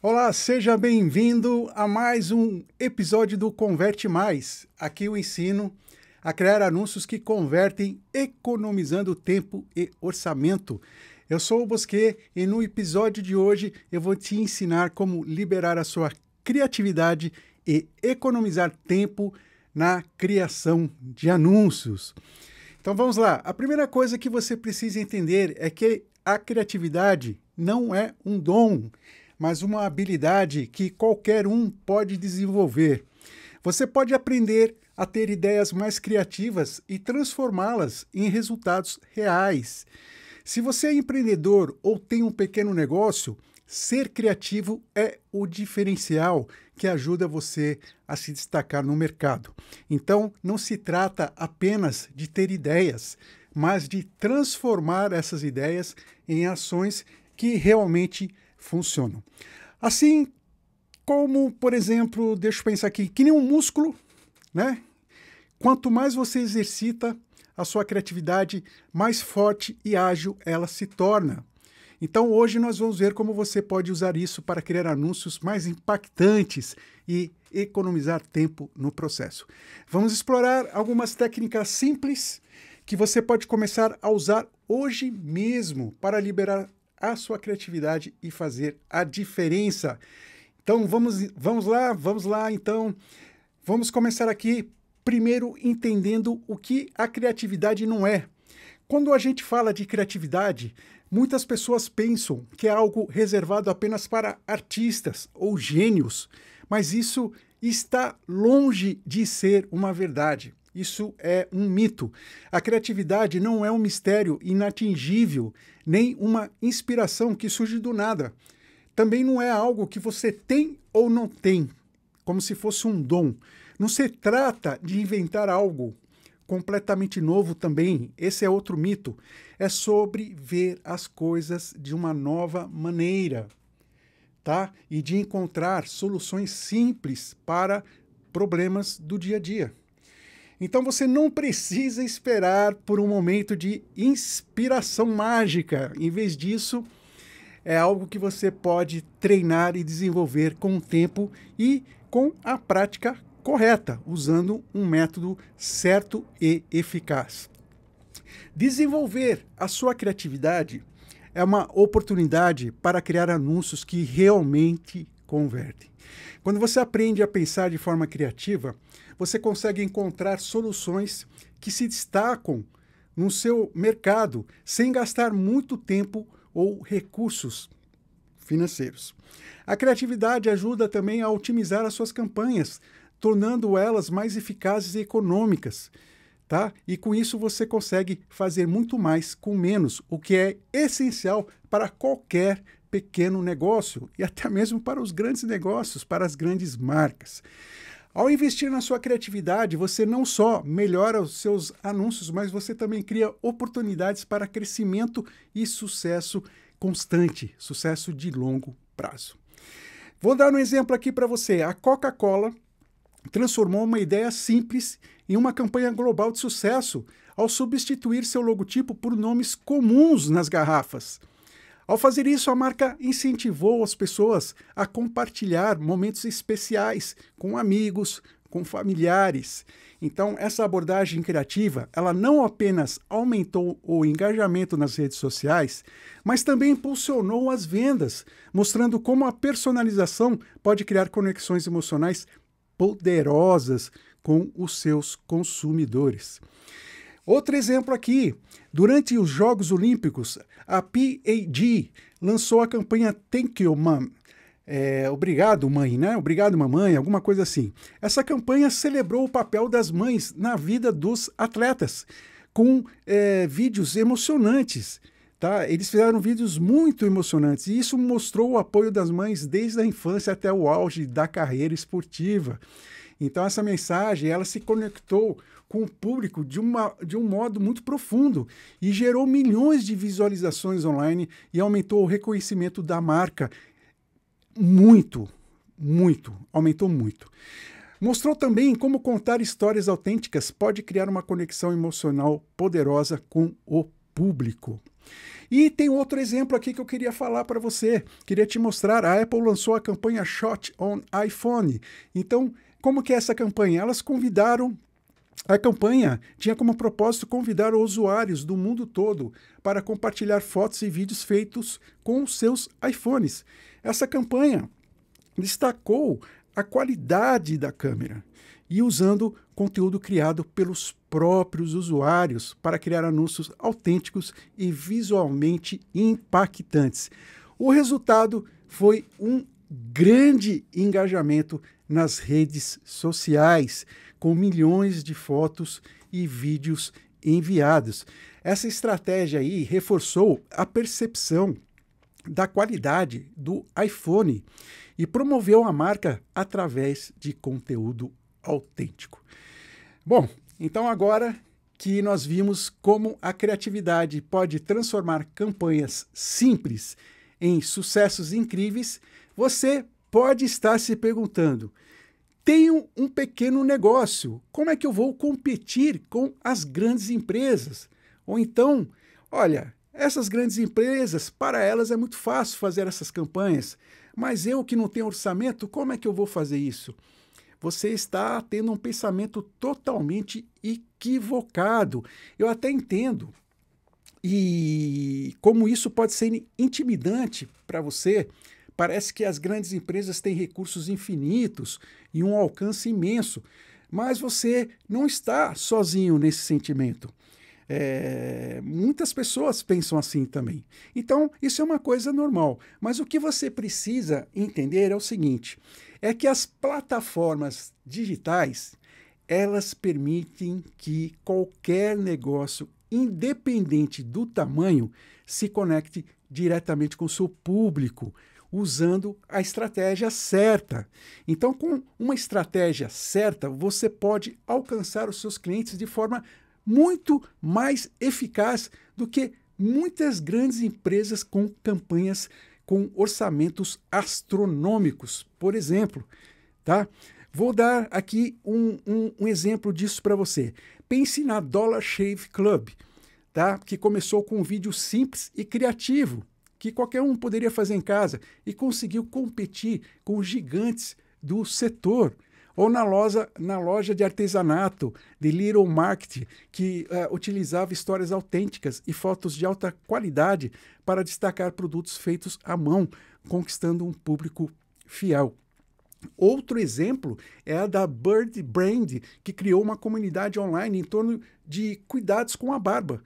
Olá, seja bem-vindo a mais um episódio do Converte Mais. Aqui eu ensino a criar anúncios que convertem, economizando tempo e orçamento. Eu sou o Bosquet e no episódio de hoje eu vou te ensinar como liberar a sua criatividade e economizar tempo na criação de anúncios. Então vamos lá. A primeira coisa que você precisa entender é que a criatividade não é um dom, mas uma habilidade que qualquer um pode desenvolver. Você pode aprender a ter ideias mais criativas e transformá-las em resultados reais. Se você é empreendedor ou tem um pequeno negócio, ser criativo é o diferencial que ajuda você a se destacar no mercado. Então, não se trata apenas de ter ideias, mas de transformar essas ideias em ações que realmente funcionam. Assim como, por exemplo, deixa eu pensar aqui, que nem um músculo, né? Quanto mais você exercita a sua criatividade, mais forte e ágil ela se torna. Então, hoje nós vamos ver como você pode usar isso para criar anúncios mais impactantes e economizar tempo no processo. Vamos explorar algumas técnicas simples que você pode começar a usar hoje mesmo para liberar a sua criatividade e fazer a diferença. Então, vamos lá, então. Vamos começar aqui, primeiro, entendendo o que a criatividade não é. Quando a gente fala de criatividade, muitas pessoas pensam que é algo reservado apenas para artistas ou gênios, mas isso está longe de ser uma verdade. Isso é um mito. A criatividade não é um mistério inatingível, nem uma inspiração que surge do nada. Também não é algo que você tem ou não tem, como se fosse um dom. Não se trata de inventar algo completamente novo também. Esse é outro mito. É sobre ver as coisas de uma nova maneira, tá? E de encontrar soluções simples para problemas do dia a dia. Então você não precisa esperar por um momento de inspiração mágica. Em vez disso, é algo que você pode treinar e desenvolver com o tempo e com a prática correta, usando um método certo e eficaz. Desenvolver a sua criatividade é uma oportunidade para criar anúncios que realmente convertem. Quando você aprende a pensar de forma criativa, você consegue encontrar soluções que se destacam no seu mercado sem gastar muito tempo ou recursos financeiros. A criatividade ajuda também a otimizar as suas campanhas, tornando elas mais eficazes e econômicas, tá? E com isso você consegue fazer muito mais com menos, o que é essencial para qualquer pequeno negócio e até mesmo para os grandes negócios, para as grandes marcas. Ao investir na sua criatividade, você não só melhora os seus anúncios, mas você também cria oportunidades para crescimento e sucesso constante, sucesso de longo prazo. Vou dar um exemplo aqui para você. A Coca-Cola transformou uma ideia simples em uma campanha global de sucesso ao substituir seu logotipo por nomes comuns nas garrafas. Ao fazer isso, a marca incentivou as pessoas a compartilhar momentos especiais com amigos, com familiares. Então, essa abordagem criativa, ela não apenas aumentou o engajamento nas redes sociais, mas também impulsionou as vendas, mostrando como a personalização pode criar conexões emocionais poderosas com os seus consumidores. Outro exemplo aqui, durante os Jogos Olímpicos, a P&G lançou a campanha Thank You Mom. Obrigado, mãe, né? Obrigado, mamãe, alguma coisa assim. Essa campanha celebrou o papel das mães na vida dos atletas, com vídeos emocionantes. Tá? Eles fizeram vídeos muito emocionantes e isso mostrou o apoio das mães desde a infância até o auge da carreira esportiva. Então essa mensagem ela se conectou com o público de um modo muito profundo e gerou milhões de visualizações online e aumentou o reconhecimento da marca aumentou muito. Mostrou também como contar histórias autênticas pode criar uma conexão emocional poderosa com o público. E tem outro exemplo aqui que eu queria falar para você, queria te mostrar. A Apple lançou a campanha Shot on iPhone. Então, como que é essa campanha? Elas convidaram. A campanha tinha como propósito convidar usuários do mundo todo para compartilhar fotos e vídeos feitos com seus iPhones. Essa campanha destacou a qualidade da câmera e usando conteúdo criado pelos próprios usuários para criar anúncios autênticos e visualmente impactantes. O resultado foi um grande engajamento nas redes sociais, com milhões de fotos e vídeos enviados. Essa estratégia aí reforçou a percepção da qualidade do iPhone e promoveu a marca através de conteúdo autêntico. Bom, então agora que nós vimos como a criatividade pode transformar campanhas simples em sucessos incríveis, você pode estar se perguntando: tenho um pequeno negócio, como é que eu vou competir com as grandes empresas? Ou então, olha, essas grandes empresas, para elas é muito fácil fazer essas campanhas, mas eu que não tenho orçamento, como é que eu vou fazer isso? Você está tendo um pensamento totalmente equivocado. Eu até entendo, e como isso pode ser intimidante para você. Parece que as grandes empresas têm recursos infinitos e um alcance imenso, mas você não está sozinho nesse sentimento. Muitas pessoas pensam assim também. Então, isso é uma coisa normal. Mas o que você precisa entender é o seguinte, é que as plataformas digitais, elas permitem que qualquer negócio, independente do tamanho, se conecte diretamente com o seu público, usando a estratégia certa. Então, com uma estratégia certa, você pode alcançar os seus clientes de forma muito mais eficaz do que muitas grandes empresas com campanhas com orçamentos astronômicos, por exemplo. Tá? Vou dar aqui um exemplo disso para você. Pense na Dollar Shave Club, tá? Que começou com um vídeo simples e criativo, que qualquer um poderia fazer em casa e conseguiu competir com os gigantes do setor. Ou na loja de artesanato de Little Market, que utilizava histórias autênticas e fotos de alta qualidade para destacar produtos feitos à mão, conquistando um público fiel. Outro exemplo é a da Bird Brand, que criou uma comunidade online em torno de cuidados com a barba,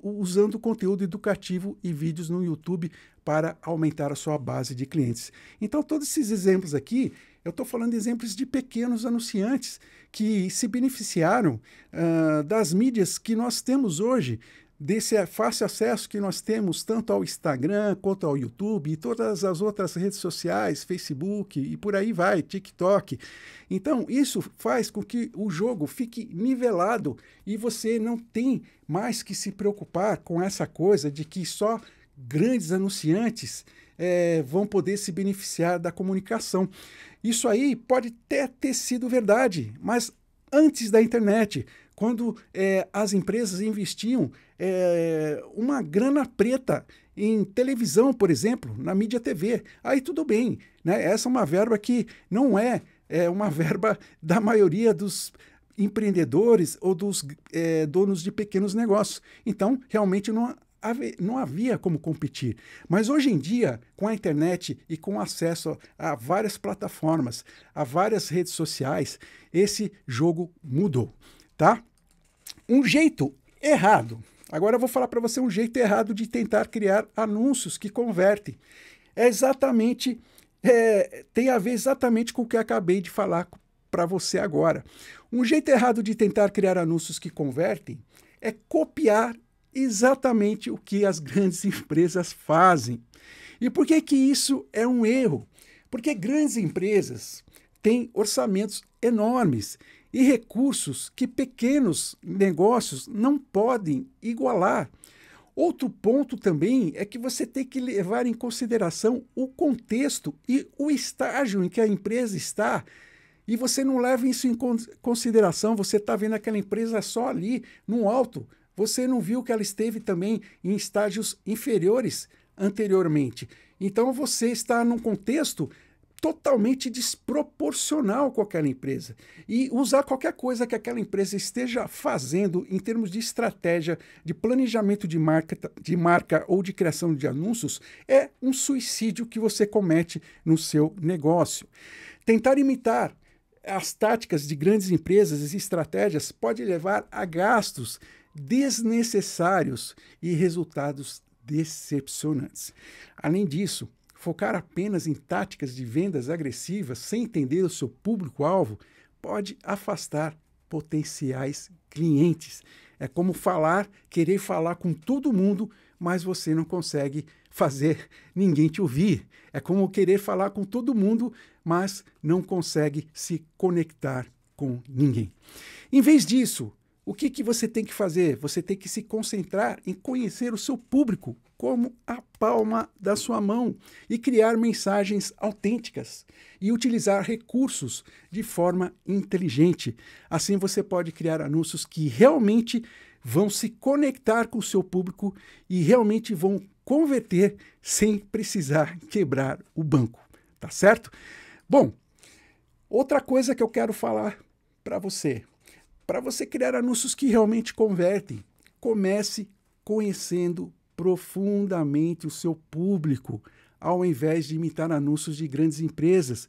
usando conteúdo educativo e vídeos no YouTube para aumentar a sua base de clientes. Então, todos esses exemplos aqui, eu estou falando de exemplos de pequenos anunciantes que se beneficiaram das mídias que nós temos hoje, desse fácil acesso que nós temos tanto ao Instagram quanto ao YouTube e todas as outras redes sociais, Facebook e por aí vai, TikTok. Então, isso faz com que o jogo fique nivelado e você não tem mais que se preocupar com essa coisa de que só grandes anunciantes vão poder se beneficiar da comunicação. Isso aí pode até ter sido verdade, mas antes da internet, quando as empresas investiam uma grana preta em televisão, por exemplo, na mídia TV, aí tudo bem, né? Essa é uma verba que não é uma verba da maioria dos empreendedores ou dos donos de pequenos negócios. Então, realmente não havia como competir. Mas hoje em dia, com a internet e com acesso a várias plataformas, a várias redes sociais, esse jogo mudou, tá? Um jeito errado. Agora eu vou falar para você um jeito errado de tentar criar anúncios que convertem. Tem a ver exatamente com o que eu acabei de falar para você agora. Um jeito errado de tentar criar anúncios que convertem é copiar exatamente o que as grandes empresas fazem. E por que isso é um erro? Porque grandes empresas têm orçamentos enormes e recursos que pequenos negócios não podem igualar. Outro ponto também é que você tem que levar em consideração o contexto e o estágio em que a empresa está. E você não leva isso em consideração, você está vendo aquela empresa só ali no alto. você não viu que ela esteve também em estágios inferiores anteriormente. Então você está num contexto totalmente desproporcional com aquela empresa. E usar qualquer coisa que aquela empresa esteja fazendo em termos de estratégia, de planejamento de marca ou de criação de anúncios é um suicídio que você comete no seu negócio. Tentar imitar as táticas de grandes empresas e estratégias pode levar a gastos desnecessários e resultados decepcionantes. Além disso, focar apenas em táticas de vendas agressivas sem entender o seu público-alvo pode afastar potenciais clientes. É como querer falar com todo mundo, mas você não consegue fazer ninguém te ouvir. É como querer falar com todo mundo, mas não consegue se conectar com ninguém. Em vez disso, o que você tem que fazer? Você tem que se concentrar em conhecer o seu público como a palma da sua mão e criar mensagens autênticas e utilizar recursos de forma inteligente. Assim você pode criar anúncios que realmente vão se conectar com o seu público e realmente vão converter sem precisar quebrar o banco, tá certo? Bom, outra coisa que eu quero falar para você criar anúncios que realmente convertem, comece conhecendo profundamente o seu público, ao invés de imitar anúncios de grandes empresas.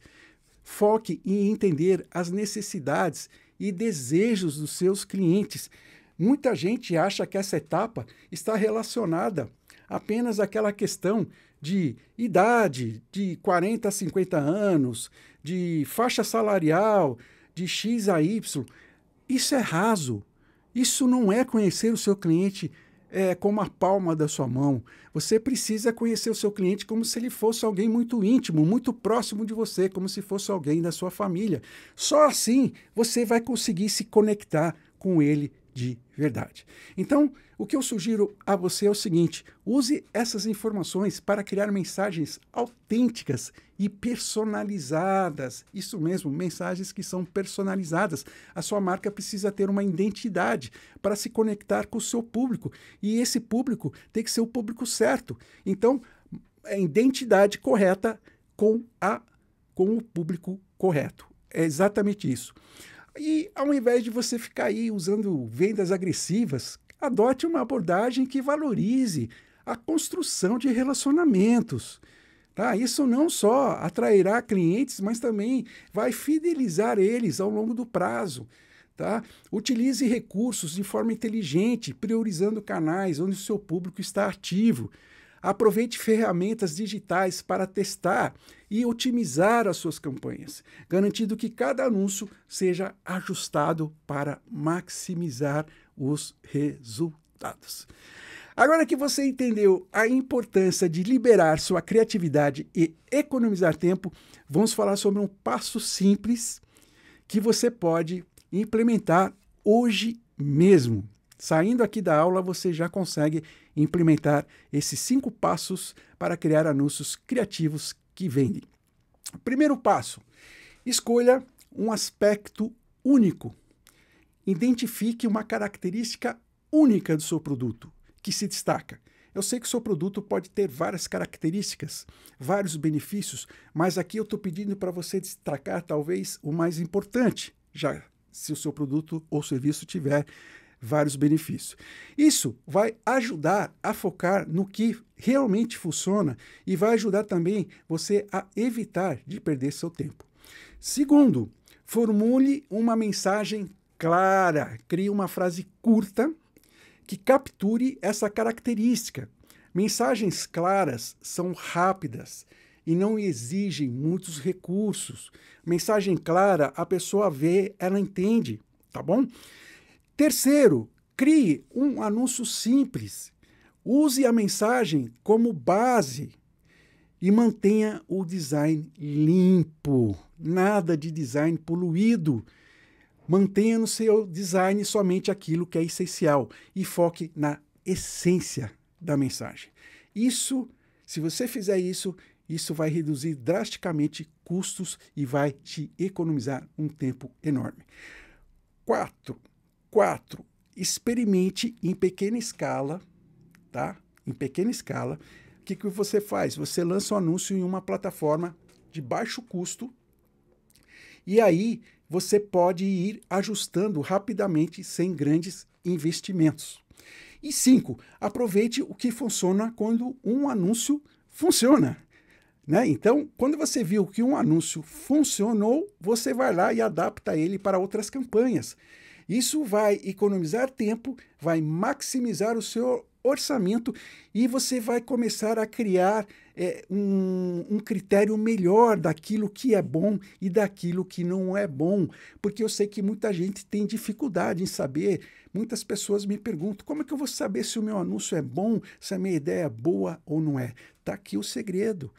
Foque em entender as necessidades e desejos dos seus clientes. Muita gente acha que essa etapa está relacionada apenas àquela questão de idade, de 40 a 50 anos, de faixa salarial, de X a Y. Isso é raso. Isso não é conhecer o seu cliente como a palma da sua mão. Você precisa conhecer o seu cliente como se ele fosse alguém muito íntimo, muito próximo de você, como se fosse alguém da sua família. Só assim você vai conseguir se conectar com ele de verdade. Então, o que eu sugiro a você é o seguinte: use essas informações para criar mensagens autênticas e personalizadas. Isso mesmo, mensagens que são personalizadas. A sua marca precisa ter uma identidade para se conectar com o seu público. E esse público tem que ser o público certo. Então, a identidade correta com o público correto. É exatamente isso. E ao invés de você ficar aí usando vendas agressivas, adote uma abordagem que valorize a construção de relacionamentos. Tá? Isso não só atrairá clientes, mas também vai fidelizar eles ao longo do prazo. Tá? Utilize recursos de forma inteligente, priorizando canais onde o seu público está ativo. Aproveite ferramentas digitais para testar e otimizar as suas campanhas, garantindo que cada anúncio seja ajustado para maximizar os resultados. Agora que você entendeu a importância de liberar sua criatividade e economizar tempo, vamos falar sobre um passo simples que você pode implementar hoje mesmo. Saindo aqui da aula, você já consegue implementar esses 5 passos para criar anúncios criativos que vendem. Primeiro passo: escolha um aspecto único. Identifique uma característica única do seu produto que se destaca. Eu sei que o seu produto pode ter várias características, vários benefícios, mas aqui eu estou pedindo para você destacar talvez o mais importante, já se o seu produto ou serviço tiver vários benefícios. Isso vai ajudar a focar no que realmente funciona e vai ajudar também você a evitar de perder seu tempo. Segundo, formule uma mensagem clara. Crie uma frase curta que capture essa característica. Mensagens claras são rápidas e não exigem muitos recursos. Mensagem clara, a pessoa vê, ela entende, tá bom? Terceiro, crie um anúncio simples. Use a mensagem como base e mantenha o design limpo. Nada de design poluído. Mantenha no seu design somente aquilo que é essencial e foque na essência da mensagem. Isso, se você fizer isso, isso vai reduzir drasticamente custos e vai te economizar um tempo enorme. 4. experimente em pequena escala, tá? Em pequena escala. O que você faz? Você lança um anúncio em uma plataforma de baixo custo e aí você pode ir ajustando rapidamente sem grandes investimentos. E 5, aproveite o que funciona quando um anúncio funciona. Né? Então, quando você viu que um anúncio funcionou, você vai lá e adapta ele para outras campanhas. Isso vai economizar tempo, vai maximizar o seu orçamento e você vai começar a criar um critério melhor daquilo que é bom e daquilo que não é bom. Porque eu sei que muita gente tem dificuldade em saber. Muitas pessoas me perguntam, como é que eu vou saber se o meu anúncio é bom, se a minha ideia é boa ou não é? Está aqui o segredo.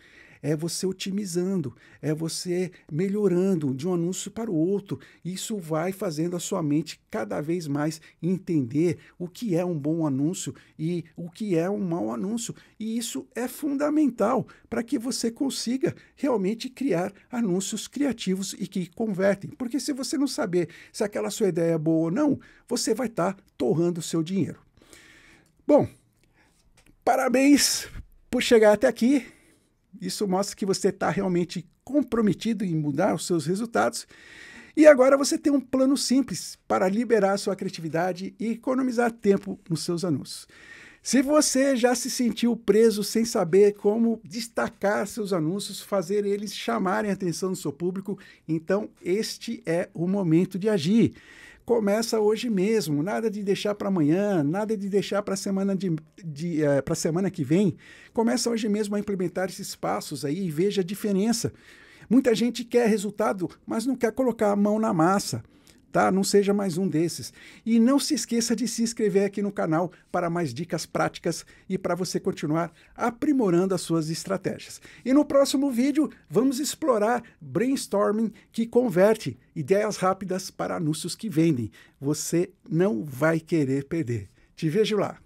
É você otimizando, é você melhorando de um anúncio para o outro. Isso vai fazendo a sua mente cada vez mais entender o que é um bom anúncio e o que é um mau anúncio. E isso é fundamental para que você consiga realmente criar anúncios criativos e que convertem. Porque se você não saber se aquela sua ideia é boa ou não, você vai estar torrando o seu dinheiro. Bom, parabéns por chegar até aqui. Isso mostra que você está realmente comprometido em mudar os seus resultados. E agora você tem um plano simples para liberar sua criatividade e economizar tempo nos seus anúncios. Se você já se sentiu preso sem saber como destacar seus anúncios, fazer eles chamarem a atenção do seu público, então este é o momento de agir. Começa hoje mesmo, nada de deixar para amanhã, nada de deixar para a semana que vem. Começa hoje mesmo a implementar esses passos aí e veja a diferença. Muita gente quer resultado, mas não quer colocar a mão na massa. Tá? Não seja mais um desses. E não se esqueça de se inscrever aqui no canal para mais dicas práticas e para você continuar aprimorando as suas estratégias. E no próximo vídeo, vamos explorar brainstorming que converte ideias rápidas para anúncios que vendem. Você não vai querer perder. Te vejo lá.